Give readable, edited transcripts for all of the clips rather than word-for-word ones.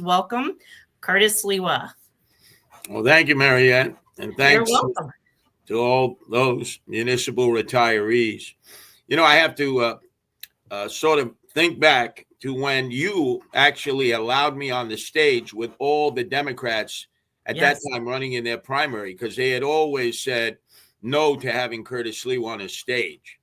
welcome Curtis Sliwa. Well, thank you, Marianne, and You're thanks welcome. to all those municipal retirees. I have to sort of think back to when you actually allowed me on the stage with all the Democrats at that Yes. time running in their primary, because they had always said no to having Curtis Lee on a stage.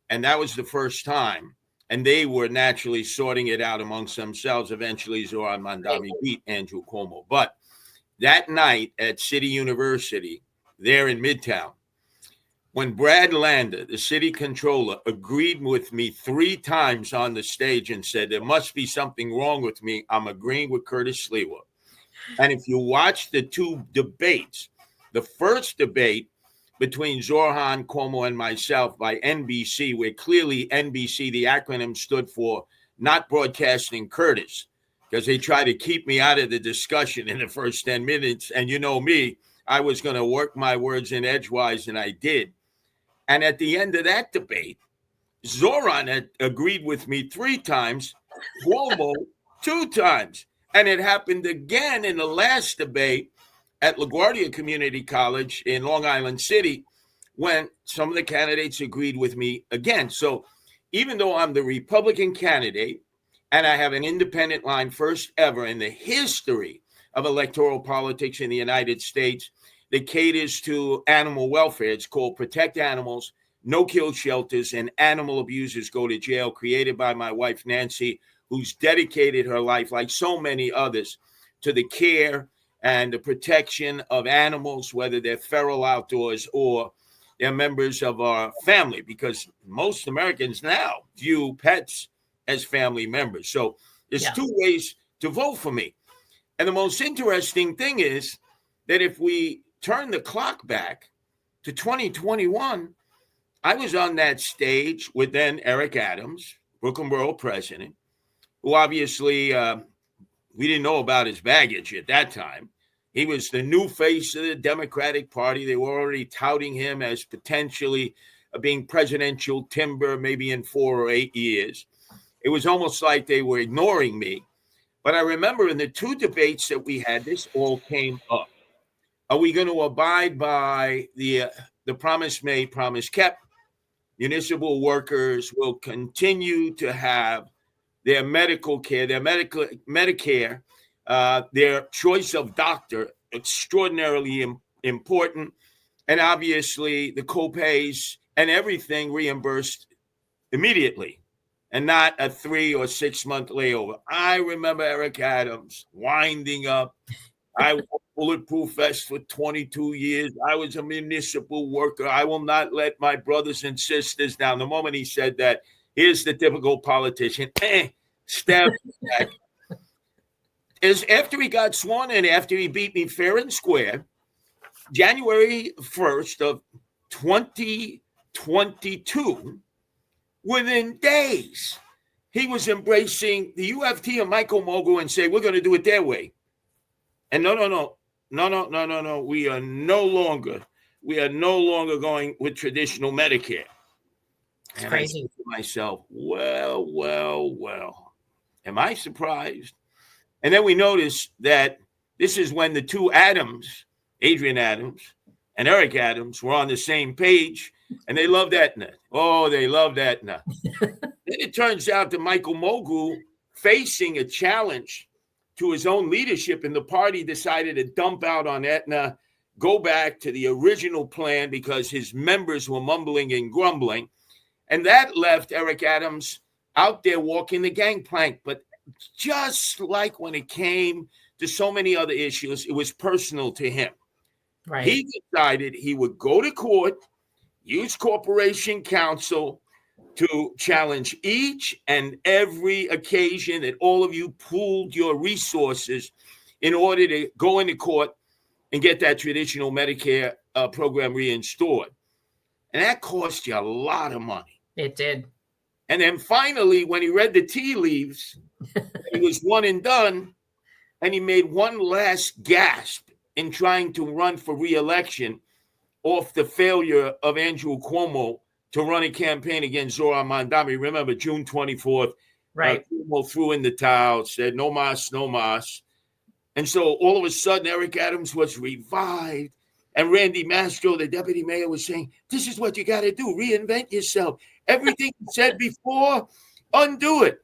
And that was the first time. And they were naturally sorting it out amongst themselves. Eventually, Zoran Mandami beat Andrew Cuomo. But that night at City University, there in Midtown, when Brad Lander, the city controller, agreed with me 3 times on the stage and said, there must be something wrong with me, I'm agreeing with Curtis Sliwa. And if you watch the two debates, the first debate between Zoran, Cuomo, and myself by NBC, where clearly NBC, the acronym stood for Not Broadcasting Curtis, because they tried to keep me out of the discussion in the first 10 minutes. And you know me, I was going to work my words in edgewise, and I did. And at the end of that debate, Zoran had agreed with me 3 times, Cuomo 2 times. And it happened again in the last debate at LaGuardia Community College in Long Island City, when some of the candidates agreed with me again. So even though I'm the Republican candidate and I have an independent line, first ever in the history of electoral politics in the United States, that caters to animal welfare. It's called Protect Animals, No Kill Shelters, and Animal Abusers Go to Jail, created by my wife, Nancy, who's dedicated her life, like so many others, to the care and the protection of animals, whether they're feral outdoors or they're members of our family, because most Americans now view pets as family members. So there's 2 ways to vote for me. And the most interesting thing is that if we turn the clock back to 2021, I was on that stage with then Eric Adams, Brooklyn Borough president, who obviously we didn't know about his baggage at that time. He was the new face of the Democratic Party. They were already touting him as potentially being presidential timber, maybe in 4 or 8 years. It was almost like they were ignoring me. But I remember in the 2 debates that we had, this all came up. Are we going to abide by the promise made, promise kept? Municipal workers will continue to have their medical care, their Medicare, their choice of doctor, extraordinarily important, and obviously the copays and everything reimbursed immediately, and not a 3 or 6 month layover. I remember Eric Adams winding up. I wore bulletproof vest for 22 years. I was a municipal worker. I will not let my brothers and sisters down. The moment he said that, here's the typical politician. Stab back. Is after he got sworn in, after he beat me fair and square, January 1st of 2022, within days, he was embracing the UFT and Michael Mogul and say, we're going to do it their way. And no. We are no longer going with traditional Medicare. It's crazy. I said to myself, well, am I surprised? And then we noticed that this is when the 2 Adams, Adrian Adams and Eric Adams, were on the same page, and they loved Aetna. Oh, they loved Aetna. Then it turns out that Michael Mogul, facing a challenge to his own leadership in the party, decided to dump out on Aetna, go back to the original plan because his members were mumbling and grumbling. And that left Eric Adams out there walking the gangplank. But just like when it came to so many other issues, it was personal to him. Right. He decided he would go to court, use corporation counsel to challenge each and every occasion that all of you pooled your resources in order to go into court and get that traditional Medicare program reinstored. And that cost you a lot of money. It did. And then finally, when he read the tea leaves, he was one and done, and he made one last gasp in trying to run for re-election off the failure of Andrew Cuomo to run a campaign against Zoran Mandami. Remember, June 24th, Right. Cuomo threw in the towel, said no mas, no mas. And so all of a sudden, Eric Adams was revived. And Randy Mastro, the deputy mayor, was saying, this is what you got to do. Reinvent yourself. Everything you said before, undo it.